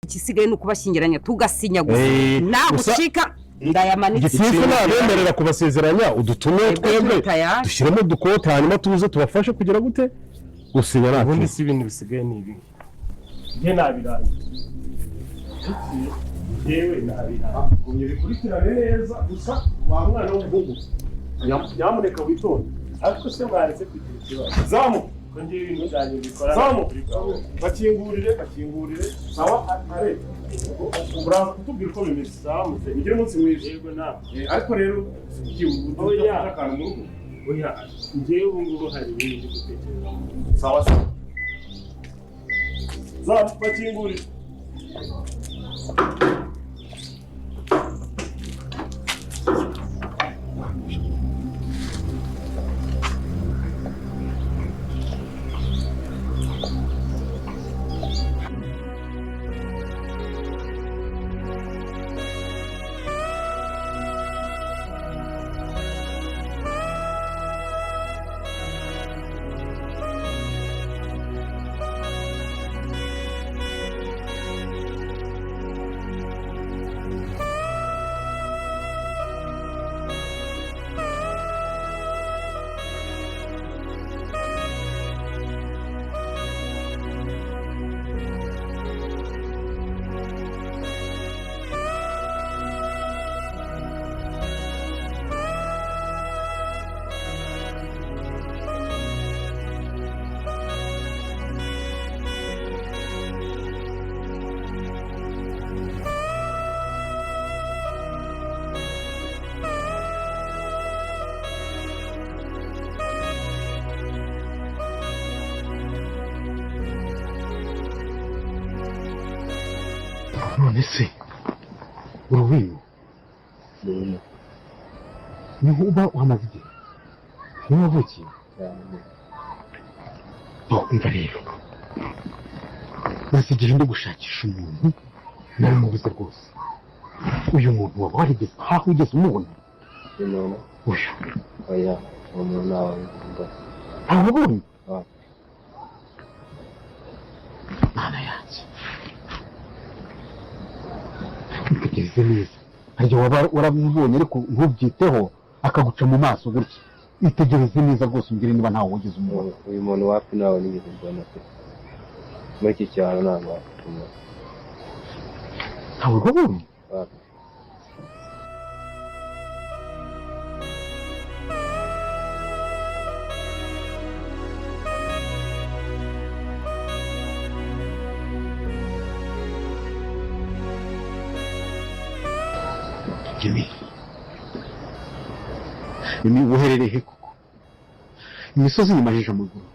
ikisigaye no kubashyingiranya tugasinya gusa nagushika ndayamanitse gitifu nabemerera kubasezeranya udutume twebwe dushyiremo dukota hanyuma tuze tubafashe kugira gute gusinya nako ubundi si ibintu bisigaye ni ibi nge nabiraye yewe nabiraye kumye bikurikirane neza gusa wa mwana w'umuhungu nyamuneka witonde ariko se mwaretse kugira ikibazo zamu konje ibintu byanyu bikora zamu bakingurire sawa are ubura kutubwira uko bimeze zamu ngire umunsi mwiza yego na ariko rero oya akantu mu rugo oya ngewe ubu ngubu hari ibintu gutekereza sawa zamu bakingurire none se urubino niho uba wamaze igihe niho wavukiye umva rero maze igihe ndi gushakisha umuntu nari mubuze rwose uyu muntu waba warigeze haho ugeze umubona uyu oya umuntu nawe ababonye mana yanjye itegereze neza harya waba waramubonye ariko ntubyiteho akaguca mu maso gutya itegereze neza rwose umbwire niba ntawe wigeze umubona uyu muntu wapi nawe nigeze mbona pe muri iki cyaro ntabwo wapfuma ntawe wabonye Emi uherereye koko imisozi nyimajije amaguru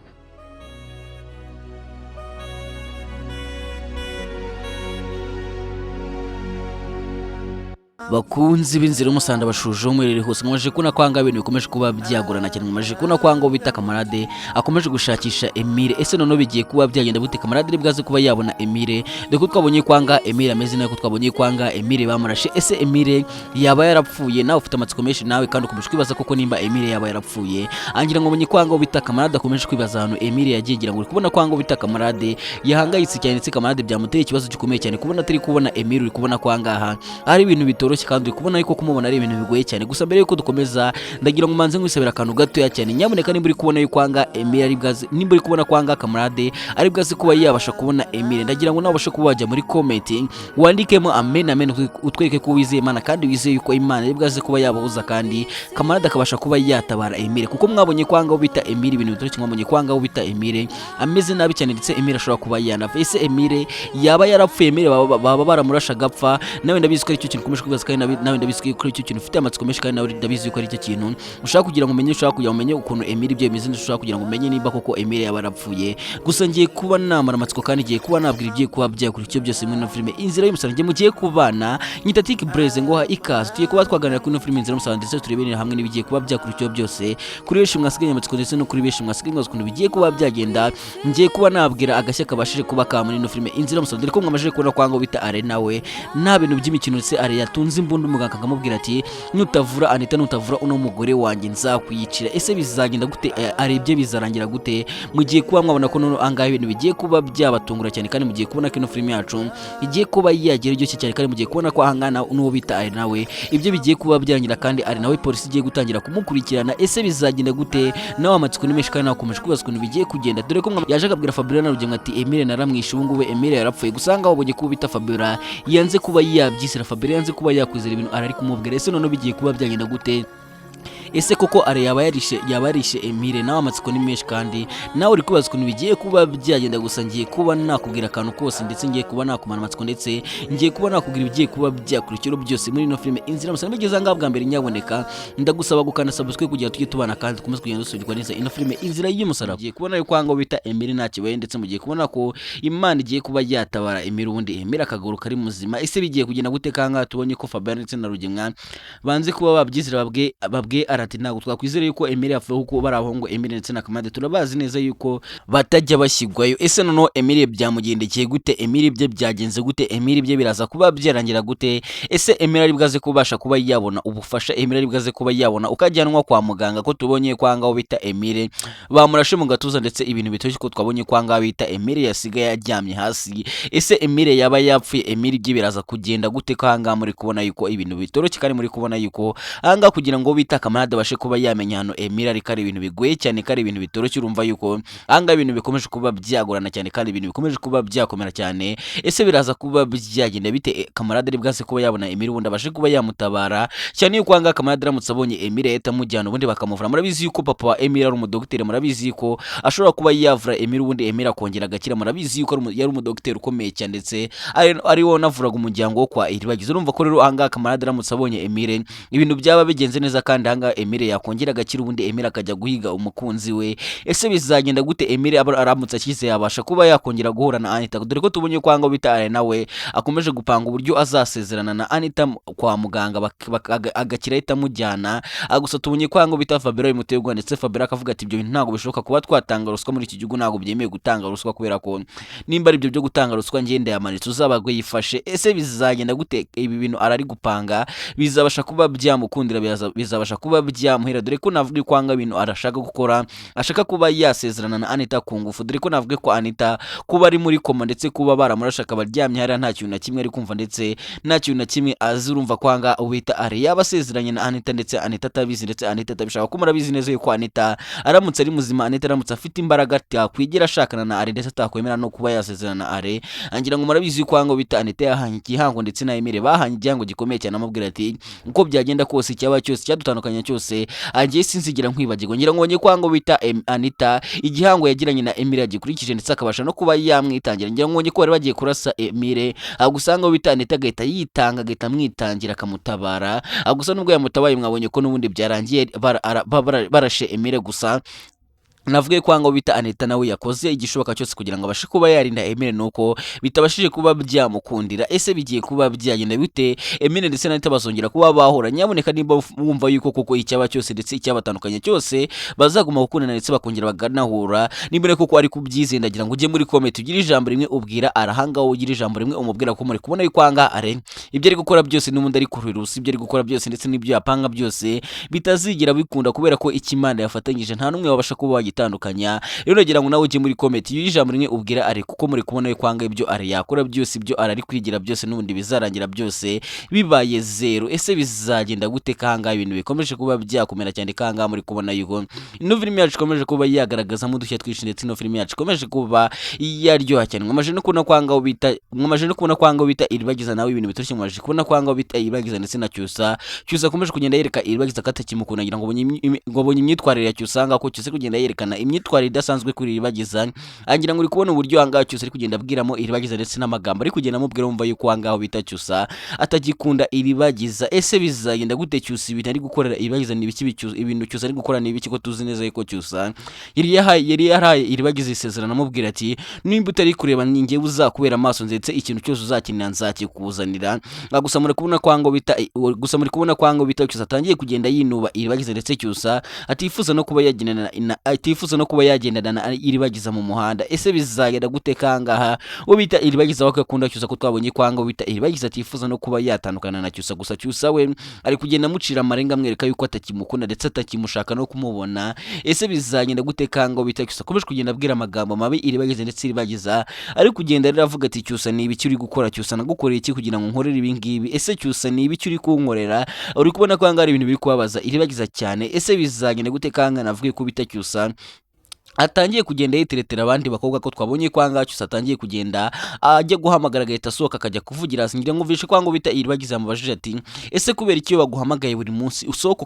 bakunzi b'inzira y'umusaraba bashuje umwerere hose mwaje kuna kwanga ibintu bikomeje kuba byagorana cyane mwaje kuna kwanga ubita Kamarade akomeje gushakisha Emile ese none bigiye kuba byagenda bute Kamarade bwaze kuba yabona Emile deko twabonye kwanga Emile ameze nako twabonye kwanga Emile bamurashe ese Emile yaba yarapfuye nawe ufite amatsiko menshi nawe kandi ukomeje kwibaza koko nimba Emile yaba yarapfuye angira ngo bonye kwanga ubita Kamarade akomeje kwibaza hano Emile yagiye ngo kubona kwanga ubita Kamarade yahangayitse cyane ndetse Kamarade byamuteye ikibazo gikomeye cyane kubona atari kubona Emile uri kubona kwanga aha ari ibintu bitoroshye kandi kubona yuko kumubona ari ibintu bigoye cyane gusa mbere yuko dukomeza ndagira ngo manze ngwisabira akantu gato ya cyane nyamuneka nimba uri kubona yuko kwanga Emile ari bwaze nimba uri kubona kwanga Kamarade ari bwaze kuba yabasha kubona Emile ndagira ngo nawe ubashe kuba wajya muri comment wandikemo amen amen utwereke ko wizeye Imana kandi wizeye yuko Imana ari bwaze kuba yabahuza kandi Kamarade akabasha kuba yatabara Emile kuko mwabonye kwanga ubita Emile ibintu bitoroshye mwabonye kwanga ubita Emile ameze nabi cyane ndetse Emile ashobora kuba yanava ese Emile yaba yarapfuye Emile baba baramurasha gapfa nawe ndabizi ko ari cyo kintu komeje kwibaza kandi nawe ndabizi ko icyo kintu ufite amatsiko menshi kandi nawe ndabizi ko ari cyo kintu ushaka kugira ngo umenye ushaka kugira ngo umenye ukuntu Emile ibyo bimeze ushaka kugira ngo umenye niba koko Emile yaba yarapfuye gusa ngiye kuba namara amatsiko kandi ngiye kuba nabwira ibyo kuba byakuri cyo byose muri no filime inzira y'umusaraba ngiye mugiye kubana nyitatiki Blaze ngo ha ikaze tugiye kuba twaganira kuri no filime inzira y'umusaraba ndetse tureberera hamwe n'ibigiye kuba byakuri cyo byose kuri benshi mwasigaye amatsiko ndetse no kuri benshi mwasigaye ukuntu bigiye kuba byagenda ngiye kuba nabwira agashya kabashije kuba ka muri no filime inzira y'umusaraba dore ko mwamaje kubona kwanga bita are nawe nta bintu by'imikino ndetse are yatunze atunze imbunda umuganga akamubwira ati nutavura Anita nutavura uno mugore wanjye nzakwiyicira. Ese bizagenda gute? Arebye bizarangira gute? Mugiye kuba mwabona ko none angahe ibintu bigiye kuba byabatungura cyane kandi mugiye kubona ko ino film yacu igiye kuba yagira iryo cyane kandi mugiye kubona ko ahangana n'uwo bita ari nawe ibyo bigiye kuba byangira kandi ari nawe polisi igiye gutangira kumukurikirana. Ese bizagenda gute? Nawe amatsiko ni menshi kandi nakomeje kubaza ukuntu bigiye kugenda, dore ko yaje akabwira Fabiola na Rugema ati Emile naramwishe, ubu ngubu Emile yarapfuye. Gusanga wabonye ko bita Fabiola yanze kuba yabyisira, Fabiola yanze kuba yakwizera ibintu arari kumubwira. Ese none bigiye kuba byagenda gute? Ese koko are yaba yarishe Emile? Nawe amatsiko ni menshi kandi nawe uri kubaza ukuntu bigiye kuba byagenda. Gusa ngiye kuba nakubwira akantu kose ndetse ngiye kuba nakumana amatsiko ndetse ngiye kuba nakubwira ibigiye kuba byakurikira byose muri ino filime Inzira Y'Umusaraba. Bigeze ngaha bwa mbere nyaboneka ndagusaba gukanda subscribe kugira tujye tubana kandi tukomeze kugenda dusubirwa neza ino filime Inzira Y'Umusaraba. Ngiye kubona yuko ngo bita Emile ntakibaye ndetse mugiye kubona ko Imana igiye kuba yatabara Emile, ubundi Emile akaguru kari muzima. Ese bigiye kugenda gute? Kanga tubonye ko Fabien ndetse na Rugema banze kuba babyizira babwe arati ntabwo twakwizera yuko Emile yapfuye kuko baraho ngo Emile ndetse na Kamade turabazi neza yuko batajya bashyigwayo. Ese none Emile byamugendekeye gute? Emile ibye byagenze gute? Emile ibye biraza kuba byarangira gute? Ese Emile ari bwaze kubasha kuba yabona ubufasha? Emile ari bwaze kuba yabona ukajyanwa kwa muganga? Ko tubonye kwanga bita Emile bamurashe mu gatuza ndetse ibintu bitoshye ko twabonye kwanga bita Emile yasigaye yaryamye hasi. Ese Emile yaba yapfuye? Emile ibye biraza kugenda gute? Kwanga muri kubona yuko ibintu bitoroshye kandi muri kubona yuko anga kugira ngo bita Kamarade bashe kuba yamenya hano Emile ari kari ibintu bigoye cyane, kari ibintu bitoroshye. Urumva yuko anga ibintu bikomeje kuba byagorana cyane kandi ibintu bikomeje kuba byakomera cyane. Ese biraza kuba byagenda bite? Kamarade ari bwase kuba yabona Emile ubundi abashe kuba yamutabara cyane yuko anga Kamarade aramutse abonye Emile yahita amujyana ubundi bakamuvura. Murabizi yuko papa wa Emile ari umudokiteri, murabizi yuko ashobora kuba yavura Emile ubundi Emile akongera agakira. Murabizi yuko yari umudokiteri ukomeye cyane ndetse ari wo navuraga umuryango wo kwa Iribagize. Urumva ko rero anga Kamarade aramutse abonye Emile ibintu byaba bigenze neza kandi anga Emile yakongera agakira ubundi Emile akajya guhiga umukunzi we. Ese bizagenda gute? Emile aramutse akize yabasha kuba yakongera guhura na Anita, dore ko tubonye kwanga bita ari nawe akomeje gupanga uburyo azasezerana na Anita kwa muganga agakira ahita amujyana. Gusa tubonye kwanga bita Fabiola imutegwa ndetse Fabiola akavuga ati ibyo bintu ntabwo bishoboka kuba twatanga ruswa muri iki gihugu, ntabwo byemeye gutanga ruswa kubera ko nimba ari ibyo byo gutanga ruswa ngende yamanitse uzabagwe yifashe. Ese bizagenda gute? Ibi bintu arari gupanga bizabasha kuba byamukundira, bizabasha kuba byamuhera, dore ko navuga kwanga ibintu arashaka gukora, ashaka kuba yasezerana na Anita ku ngufu, dore ko navuga ko Anita kuba ari muri koma ndetse kuba baramurashaka baryamye hari nta kintu na kimwe ari kumva ndetse nta kintu na kimwe azi. Urumva kwanga ubita ari yabasezeranye na Anita ndetse Anita atabizi ndetse Anita atabishaka. Ko murabizi neza yuko Anita aramutse ari muzima, Anita aramutse afite imbaraga yakwigira ashakana na Ari ndetse atakwemera no kuba yasezerana na Ari. Angira ngo murabizi yuko kwanga bita Anita yahanye igihango ndetse na Emile bahanye igihango gikomeye cyane, amubwira ati uko byagenda kose cyaba cyose cyadutandukanya cyose agiye sinzigira nkwibagirwa. Ngira ngo kwanga bita Anita igihango yagiranye na Emile agikurikije ndetse akabasha no kuba yamwitangira. Ngira ngo ko bari bagiye kurasa Emile agusanga bita Anita agahita yitanga agahita amwitangira akamutabara. Gusa nubwo yamutabaye mwabonye ko nubundi byarangiye barashe Emile. Gusa navuge kwanga bita Anita nawe yakoze igishoboka cyose kugira ngo abashe kuba yarinda Emile nuko bitabashije kuba byamukundira. Ese bigiye kuba byagenda bite? Emile ndetse na Anita bazongera kuba bahura? Nyaboneka nimba wumva yuko koko icyaba cyose ndetse icyabatandukanye cyose bazaguma gukundana ndetse bakongera baganahura, nimba koko ari kubyizendagira ngo ujye muri comment ugire ijambo rimwe ubwira arahanga wo ugire ijambo rimwe umubwira ko muri kubona yuko kwanga are ibyo ari gukora byose n'ubundi ari kururusi ibyo ari gukora byose ndetse n'ibyo yapanga byose bitazigira bikunda kubera ko ikimana yafatanyije nta numwe wabasha kuba itandukanya. Rero nagira ngo nawe ujye muri comment y'ijambo rimwe ubwira ari kuko muri kubona kwanga ibyo ari yakora byose ibyo ari kwigira byose n'ubundi bizarangira byose bibaye zero. Ese bizagenda gute? Kanga ibintu bikomeje kuba byakomera cyane. Kanga muri kubona yuko ino film yacu ikomeje kuba yagaragaza mu dushya twinshi ndetse ino film yacu ikomeje kuba yaryoha cyane. Mwamaje no kubona kwanga bita iribagiza nawe ibintu bitoshye. Mwamaje kubona kwanga bita iribagiza ndetse na Cyusa akomeje kugenda yereka iribagiza katakimukunda ngira ngo bonye imyitwarire ya Cyusa ngo Cyusa kugenda yerekana imyitwarire idasanzwe kuri iribagiza. Angira ngo uri kubona uburyo hangaho Cyusa ari kugenda abwiramo iribagiza ndetse n'amagambo ari kugenda amubwira wumva yuko hangaho bita Cyusa atagikunda iribagiza. Ese bizagenda gute? Cyusa ibintu ari gukorera iribagiza ni ibiki? Ibintu Cyusa ari gukora ni ibiki ko tuzi neza yuko Cyusa yari yaraye iribagiza isezerano amubwira ati nimba utari kureba ninjye uzakubera amaso ndetse ikintu cyose uzakinira nzakikuzanira. Gusa muri kubona kwango bita Cyusa atangiye kugenda yinuba iribagiza ndetse Cyusa atifuza no kuba yaginana atifuza no kuba yagendana iribagiza mu muhanda. Ese bizagenda gute kangaha wo bita iribagiza wakakunda cyusa ko twabonye kwanga bita iribagiza atifuza no kuba yatandukana na cyusa, gusa cyusa we ari kugenda mucira amarenga amwereka yuko atakimukunda ndetse atakimushaka no kumubona. Ese bizagenda gute kanga bita cyusa komeje kugenda abwira amagambo mabi iribagiza ndetse iribagiza ari kugenda rero avuga ati cyusa ni ibiki uri gukora, cyusa nagukoreye iki kugira ngo nkorere ibi ngibi, ese cyusa ni ibiki uri kunkorera, uri kubona ko hanga ari ibintu biri kubabaza iribagiza cyane. Ese bizagenda gute kanga navuye ko bita cyusa atangiye kugenda yiteretera abandi bakobwa ko twabonye kwanga cyusa atangiye kugenda ajya guhamagara gahita asohoka akajya kuvugira hasi. Ngira ngo vishe kwanga bita iribagiza amubajije ati ese kubera iki baguhamagaye buri munsi usohoka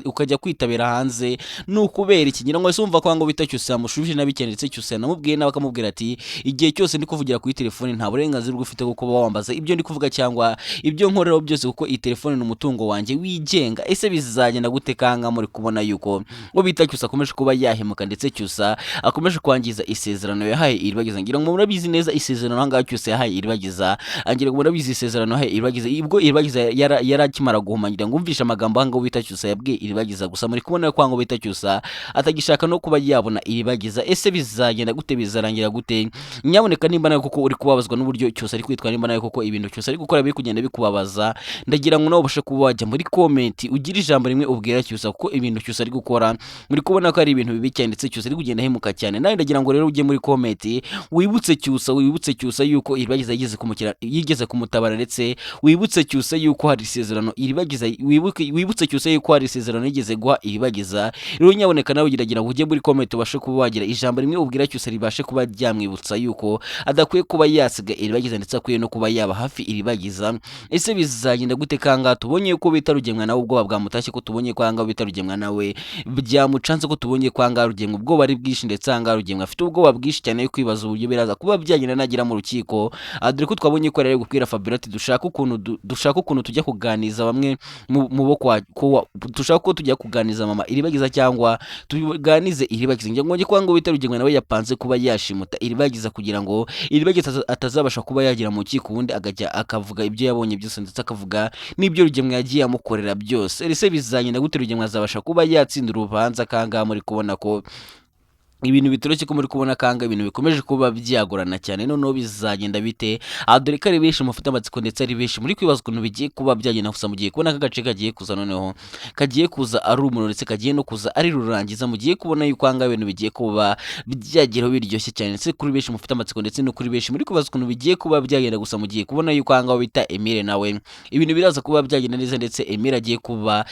ukajya kwitabera hanze n'ukubera iki? Ngira ngo ese umva kwanga bita cyusa amushubije nabikene ndetse cyusa namubwiye nawe akamubwira ati igihe cyose ndi kuvugira kuri telefone nta burenganzira bwo ufite kuko wambaza ibyo ndi kuvuga cyangwa ibyo nkoreraho byose kuko iyi telefone ni umutungo wanjye wigenga. Ese bizagenda gute kanga muri kubona yuko ngo bita cyusa akomeje kuba yahemuka ndetse cyusa akomeje kwangiza isezerano yahaye iribagiza? Ngira ngo murabizi neza isezerano hanga cyusa yahaye iribagiza, ngira ngo murabizi isezerano yahaye iribagiza ibwo iribagiza yarakimara guhuma. Ngira ngo umvisha amagambo hanga bita cyusa yabwiye iribagiza, gusa muri kubona ko hanga bita cyusa atagishaka no kuba yabona iribagiza. Ese bizagenda gute, bizarangira gute? Nyaboneka nimba nawe kuko uri kubabazwa n'uburyo cyusa ari kwitwara, nimba nawe kuko ibintu cyusa ari gukora biri kugenda bikubabaza, ndagira ngo nawe ubashe kuba wajya muri comment ugira ijambo rimwe ubwira cyusa kuko ibintu cyusa ari gukora muri kubona ko ari ibintu bibi cyane ndetse cyusa ari kugenda hemuka cyane. Nawe ndagira ngo rero ujye muri comment wibutse cyusa yuko iribagiza yigeze kumutabara ndetse wibutse cyusa yuko hari isezerano iribagiza, wibutse cyusa yuko hari isezerano yigeze guha iribagiza. Rero nyaboneka nawe uragira ngo ujye muri comment ubashe kuba wagira ijambo rimwe ubwira cyusa ribashe kuba ryamwibutsa yuko adakwiye kuba yasiga iribagiza ndetse akwiye no kuba yaba hafi iribagiza. Ese bizagenda gute kanga tubonye yuko bita rugemwa nawe ubwoba bwamutashye, ko tubonye kwanga bita rugemwa nawe byamucanze, ko tubonye kwanga rugemwa ubwoba ari bwishi ndetse hanga rugemwa afite ubwoba bwishi cyane yo kwibaza uburyo biraza kuba byagenda nagira mu rukiko. Dore ko twabonye ko rero gubwira Fabiola dushaka ukuntu tujya kuganiza bamwe mu bo dushaka ko tujya kuganiza mama iribagiza cyangwa tuganize iribagiza. Ngira ngo kwanga bita rugemwa nawe yapanze kuba yashimuta iribagiza kugira ngo iribagiza atazabasha kuba yagira mu rukiko, ubundi agajya akavuga ibyo yabonye byose ndetse akavuga n'ibyo rugemwa yagiye amukorera byose. Ese bizagenda gute rugemwa azabasha kuba yatsinda urubanza kanga muri kubona ko ibintu bitoroshye ko muri kubona kanga ibintu bikomeje kuba byagorana cyane? Noneho bizagenda bite? Dore ko ari benshi mufite amatsiko ndetse ari benshi muri kwibaza ukuntu bigiye kuba byagenda, gusa mugiye kubona kagace kagiye kuza, noneho kagiye kuza ari umuriro ndetse kagiye no kuza ari rurangiza. Mugiye kubona yuko hanga ibintu bigiye kuba byageraho biryoshye cyane ndetse kuri benshi mufite amatsiko ndetse no kuri benshi muri kwibaza ukuntu bigiye kuba byagenda, gusa mugiye kubona yuko hanga bita EMILE nawe ibintu biraza kuba byagenda neza ndetse EMILE agiye kuba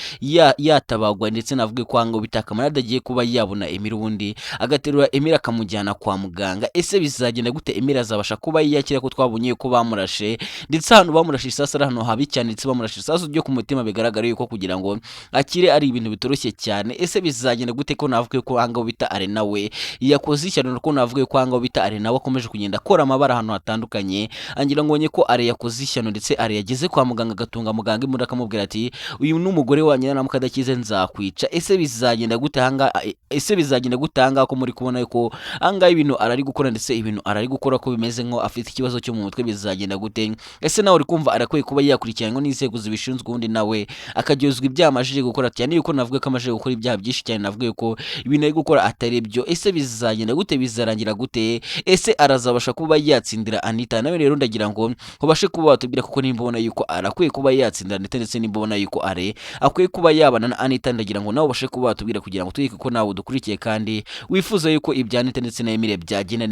yatabagwa ndetse navuge ko hanga bita CAMARADE agiye kuba yabona EMILE ubundi agaterura EMILE akamujyana kwa muganga. Ese bizagenda gute EMILE azabasha kuba yakira ko twabonye ko bamurashe ndetse hano bamurashe isasu ari hano habi cyane ndetse bamurashe isasu ryo ku mutima bigaragara yuko kugira ngo akire ari ibintu bitoroshye cyane. Ese bizagenda gute ko navuge ko hanga bita are nawe yakoze ishyano, ko navuge ko hanga bita are nawe akomeje kugenda akora amabara hano hatandukanye. Angira ngo ko are yakoze ishyano ndetse are yageze kwa muganga agatunga muganga imura akamubwira ati uyu n'umugore wanjye na mukadakize nzakwica. Ese bizagenda gute hanga? Ese bizagenda gute hanga ko muri kubona ko hanga ibintu arari gukora ndetse ibintu arari gukora ko bimeze nko afite ikibazo cyo mu mutwe? Bizagenda gute? Ese nawe uri kumva arakwiye kuba yakurikiranwa n'inzego zibishinzwe ubundi nawe akaryozwa ibyaha amajije gukora cyane yuko navuga ko amajije gukora ibyaha byinshi cyane, navuga ko ibintu ari gukora atari byo? Ese bizagenda gute, bizarangira gute? Ese arazabasha kuba yatsindira Anita? Nawe rero ndagira ngo ubashe kuba watubwira kuko nimba ubona yuko arakwiye kuba yatsindira Anita ndetse nimba ubona yuko are akwiye kuba yabana na Anita, ndagira ngo nawe ubashe kuba watubwira kugira ngo tuyike ko nawe udukurikiye kandi wifuza yuko ibya Anita ndetse na EMILE byagenda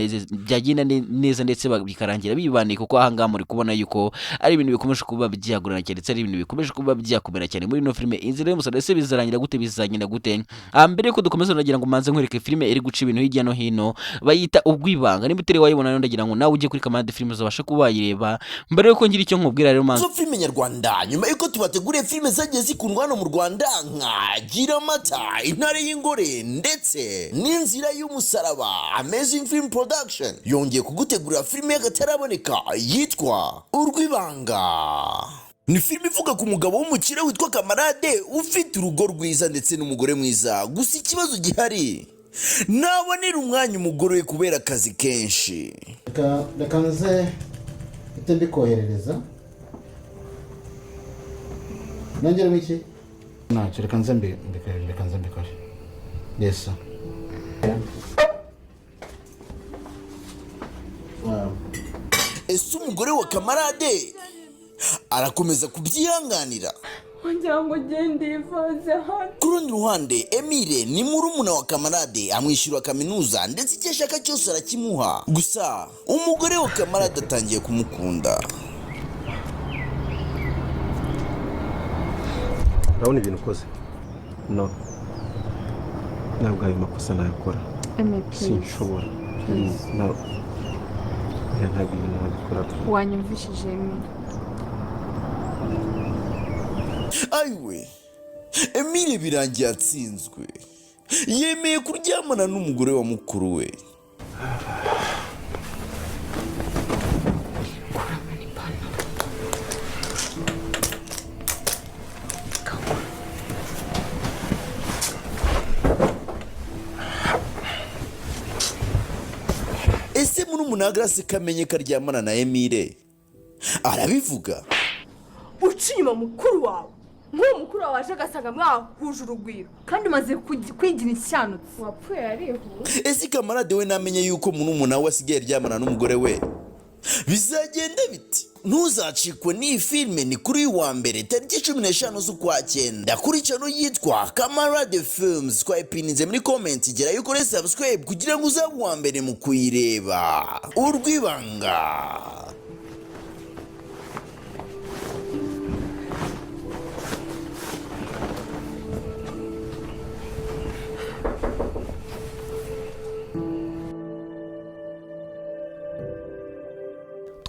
neza ndetse bikarangira bibaniye, kuko ahangaha muri kubona yuko ari ibintu bikomeje kuba byagorana cyane ndetse ari ibintu bikomeje kuba byakomera cyane muri no filime Inzira Y'Umusaraba. Ese bizarangira gute, bizagenda gute? Mbere yuko dukomeza ndagira ngo manze nkwereke filime iri guca ibintu hirya no hino bayita Ubwibanga. Niba utari wayibona rero ndagira ngo nawe ujye kuri CAMARADE filime uzabasha kuba wayireba. Mbere yuko ngira icyo nkubwira rero manze filime nyarwanda, nyuma yuko tubateguriye filime zagiye zikundwa hano mu Rwanda nka Gira Amata, Intare y'Ingore ndetse n'Inzira Y'Umusaraba, Amazing Film Production yongeye kugutegurira filime y'akataraboneka yitwa Urwibanga. Ni filime ivuga ku mugabo w'umukire witwa CAMARADE ufite urugo rwiza ndetse n'umugore mwiza, gusa ikibazo gihari nabonera umwanya umugore we kubera akazi kenshi. Reka nze ite mbikoherereza nongera iki ntacyo, reka nze mbikore. Yes ese umugore wa kamarade arakomeza kubyihanganira? Wagira ngo ugende yivanze hano. Ku rundi ruhande Emile ni murumuna wa kamarade, amwishyura kaminuza ndetse icyo ashaka cyose arakimuha. Gusa umugore wa kamarade atangiye kumukunda. urabona ibintu ukoze? No, ntabwo ayo makosa nayakora. Sinshobora. No, ntabwo ibintu nabikora. Wanyumvishije Emile. Ayiwe, Emile birangiye atsinzwe, yemeye kuryamana n'umugore wa mukuru we. Ese murumuna Grace kamenye karyamana na Emile arabivuga? Uca inyuma mukuru wawe, nk'uwo mukuru wawe aje agasanga mwahuje urugwiro kandi umaze kwigira isyanutse. Wapfuye arihuse. Ese kamarade we namenye yuko murumuna we asigaye aryamana n'umugore we, bizagenda biti? Ntuzacikwe n'iyi filime, ni kuri uyu wa mbere tariki 15 z'ukwa cyenda kuri channel yitwa Kamarade Films. Twayipininze muri comment, gera yuko re subscribe kugira ngo uzabe uwa mbere mu kuyireba. Urwibanga.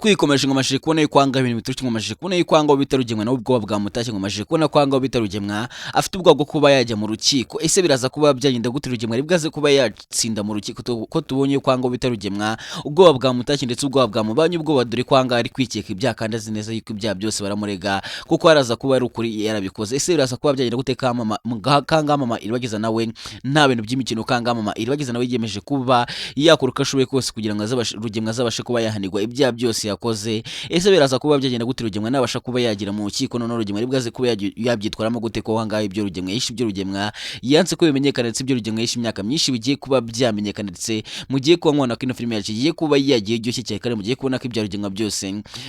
twikomeje ngomashije kubona yuko anga ibintu bituruka ngomashije kubona yuko anga bitarugemwa n'ubwoba bwa mutashye ngomashije kubona ko anga bitarugemwa afite ubwoba bwo kuba yajya mu rukiko. Ese biraza kuba byagenda guturugemwa ari bwaze kuba yatsinda mu rukiko ko tubonye ko anga bitarugemwa ubwoba bwa mutashye ndetse ubwoba bwa mubanye ubwoba dore ko anga ari kwikeka ibyaha kandi azi neza yuko ibyaha byose baramurega kuko araza kuba ari ukuri yarabikoze. Ese biraza kuba byagenda guteka mama iribageza nawe nta bintu by'imikino mama iribageza nawe yiyemeje kuba yakuruka ashoboye kose kugira ngo rugemwa azabashe kuba yahanirwa ibyaha byose yakoze. Ese biraza kuba byagenda gute rugemwa nabasha kuba yagira mu rukiko none rugemwa ari bwaze kuba yabyitwaramo gute ko hangaye ibyo rugemwa yishe ibyo rugemwa yanse ko bimenyekana ndetse ibyo rugemwa yishe imyaka myinshi bigiye kuba byamenyekana ndetse mugiye kuba mwana kino filime yagiye kuba yagiye ryoshye cyane kandi mugiye kubona ko ibyo rugemwa byose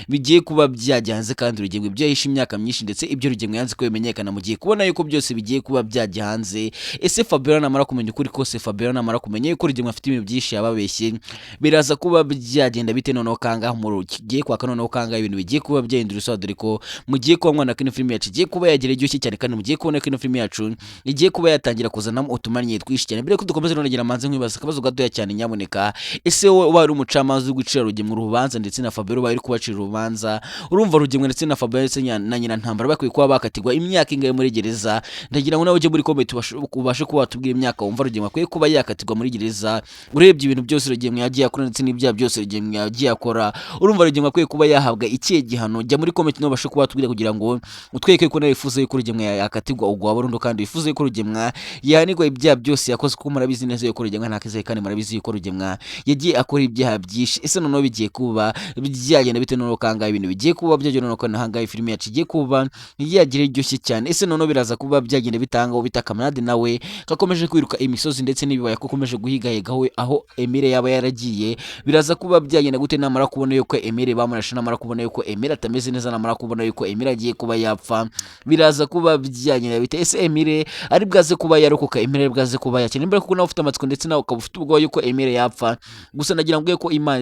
bigiye kuba byajyanze kandi rugemwa ibyo yishe imyaka myinshi ndetse ibyo rugemwa yanze ko bimenyekana mugiye kubona yuko byose bigiye kuba byajya hanze. Ese Fabiola namara kumenya ukuri kose, Fabiola namara kumenya yuko rugemwa afite ibintu byinshi yababeshye, biraza kuba byagenda bite noneho kanga mu giye kwa noneho kanga ibintu bigiye kuba byahindura isura dore ko mugiye kuba mwana kino filime yacu igiye kuba yagira ryoshye cyane kandi mugiye kubona kino filime yacu igiye kuba yatangira kuzanamo utumanye twinshi cyane. Mbere ko dukomeza nongera manze nkwibaza akabazo gatoya cyane nyamuneka, ese wowe wari umucamanza ugucira rugemwa urubanza ndetse na Fabiola bari kubacira urubanza, urumva rugemwa ndetse na Fabiola ndetse na nyina ntambara bakwiye kuba bakatirwa imyaka ingahe muri gereza? Ndagira ngo nawe uje muri comment ubashe kuba watubwira imyaka wumva rugemwa akwiye kuba yakatirwa muri gereza urebye ibintu byose rugemwa yagiye akora ndetse n'ibyaha byose rugemwa yagiye akora. Urumva rugemwa akwiye kuba yahabwa ikihe gihano? Jya muri comment no bashe kuba watubwira kugira ngo utweke ko nawe wifuza yuko rugemwa yakatirwa ugwa burundu kandi wifuza yuko rugemwa yahanirwa ibyaha byose yakoze kuko murabizi neza yuko rugemwa ntakize kandi murabizi yuko rugemwa yagiye akora ibyaha byinshi. Ese noneho bigiye kuba byagenda bite noneho kanga ibintu bigiye kuba byagenda noneho ko nahanga filime yacu igiye kuba yagira iryoshye cyane. Ese noneho biraza kuba byagenda bitanga ubita Kamarade nawe kakomeje kwiruka imisozi ndetse n'ibibaya kokomeje guhigahigaho aho Emile yaba yaragiye, biraza kuba byagenda gute namara kubona yuko Emile bamurashe namara kubona yuko Emile atameze neza namara kubona yuko Emile agiye kuba yapfa, biraza kuba byagenda bite? Ese Emile ari bwaze kuba yarokoka, Emile ari bwaze kuba yakira mbere kuko nawe ufite amatsiko ndetse nawe ukaba ufite ubwoba yuko Emile yapfa. Gusa nagira ngo ko Imana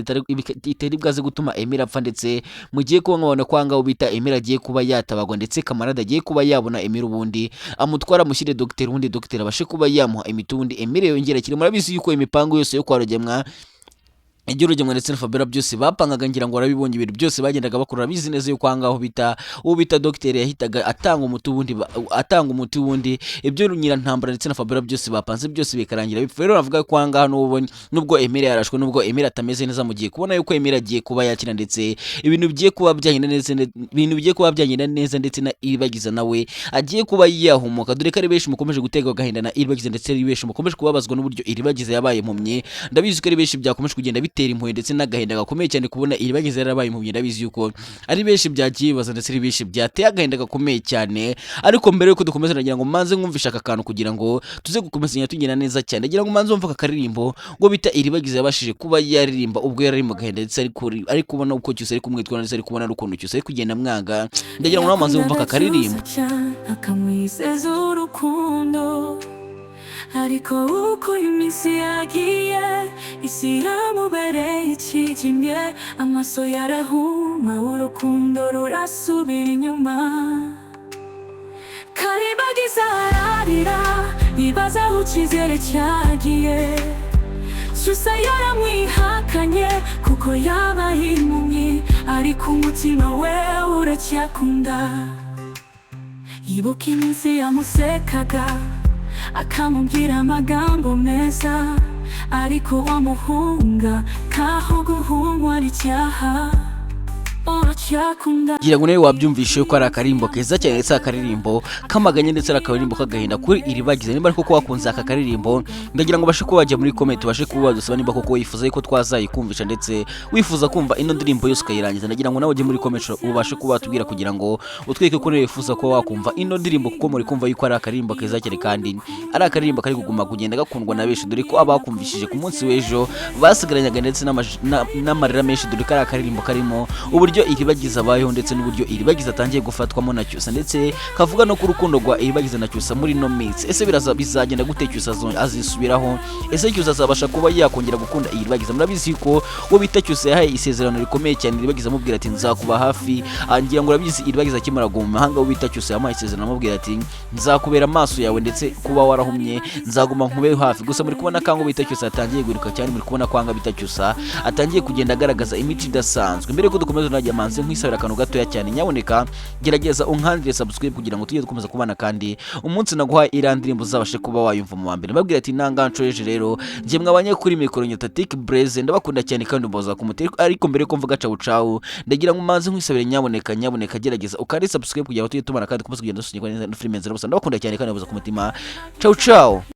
itari bwaze gutuma Emile apfa ndetse mugiye kuba nkabona kwanga ubita Emile agiye kuba yatabagwa ndetse Kamarade agiye kuba yabona Emile ubundi amutwara mushyire dogiteri ubundi dogiteri abashe kuba yamuha imiti ubundi Emile yongera kiri. Murabizi yuko imipango yose yo kwa rugemwa ibyo rugemwa ndetse na Fabiola byose bapangaga ngira ngo arabibonye ibintu byose bagendaga bakora bizi neza yuko angaho bita dogiteri yahitaga atanga umuti wundi ibyo nyira ntambara ndetse na Fabiola byose bapanze byose bikarangira bipfa. Rero navuga ko angaho nubwo Emile yarashwe nubwo Emile atameze neza mugiye kubona yuko Emile agiye kuba yakina ndetse ibintu bigiye kuba byagenda neza ndetse na iribagiza nawe agiye kuba yahumuka dore ko ari benshi mukomeje gutega gahinda na iribagiza ndetse ari benshi mukomeje kubabazwa n'uburyo iribagiza yabaye impumye. Ndabizi ko ari benshi byakomeje kugenda bitera impuhwe ndetse n'agahinda gakomeye cyane kubona iribagiza yarabaye impumyi. Ndabizi yuko ari benshi byagiye bibaza ndetse ari benshi byateye agahinda gakomeye cyane, ariko mbere yuko dukomeza nagira ngo manze nkumvisha aka kantu kugira ngo tuze gukomezanya tugenda neza cyane. Ndagira ngo manze umva aka karirimbo ngo bita iribagiza yabashije kuba yaririmba ubwo yari mu gahinda ndetse ari kubona uko cyose ari kumwitwara ndetse ari kubona urukundo cyose ari kugenda mwanga. Ndagira ngo namanze umva aka karirimbo. Akamwizeza urukundo ariko uko iminsi yagiye isi yamubereye ikijimye, amaso yarahuma urukundo rurasubira inyuma. Karibagiza ararira bibaza aho icyizere cyagiye, Cyusa yaramwihakanye kuko yabaye impumyi, ariko umutima we uracyakunda. Yibuka iminsi yamusekaga akamubwira amagambo meza, ariko wamuhunga kaho guhungwa ari icyaha. Gira ngo nawe wabyumvishe yuko ari akarimbo keza cyane ndetse akaririmbo kamaganye ndetse akarimbo kagahinda kuri iribagiza. Niba ariko ko wakunze aka karirimbo, ndagira ngo bashe kuba wajya muri comment bashe kuba badusaba niba koko wifuza yuko twazayikumvisha ndetse wifuza kumva ino ndirimbo yose ukayirangiza. Ndagira ngo nawe ujye muri comment ubashe kuba watubwira kugira ngo utwike ko wifuza ko wakumva ino ndirimbo, kuko muri kumva yuko ari akarimbo keza cyane kandi ari akaririmbo kari kuguma kugenda gakundwa na benshi, dore ko abakumvishije ku munsi w'ejo basigaranyaga ndetse n'amarira menshi, dore ko ari akaririmbo karimo uburyo iribagiza abayeho ndetse n'uburyo iribagiza atangiye gufatwamo na Cyusa, ndetse kavuga no ku rukundo rwa iribagiza na Cyusa muri no minsi. Ese bizagenda gute? Cyusa azisubiraho? Ese Cyusa azabasha kuba yakongera gukunda iribagiza? Murabizi ko uwo bita Cyusa yahaye isezerano rikomeye cyane iribagiza, amubwira ati nzakuba hafi. Angira ngo urabizi iribagiza akimara mu mahanga, uwo bita Cyusa yamuhaye isezerano amubwira ati nzakubera amaso yawe ndetse kuba warahumye nzaguma nkube hafi. Gusa muri kubona kango bita Cyusa atangiye guruka cyane, muri kubona kwanga bita Cyusa atangiye kugenda agaragaza imico idasanzwe. Mbere ko dukomeza najya manze nkwisabira akantu gatoya cyane, nyaboneka gerageza unkandire subscribe kugira ngo tujye dukomeza kubana, kandi umunsi naguha irandirimbo uzabashe kuba wayumva mu wambere. Babwira ati nangancoyeje rero ngiye mwabanye kuri mikoro nyatatic Blaze, ndabakunda cyane kandi mboza ku muteri. Ariko mbere ko mvuga cawu ndagira ngo manze nkwisabire nyaboneka gerageza ukari subscribe kugira ngo tujye tubana kandi dukomeze kugenda dusunikwa neza na filime nzira. Ndabakunda cyane kandi mboza ku mutima. Ciao.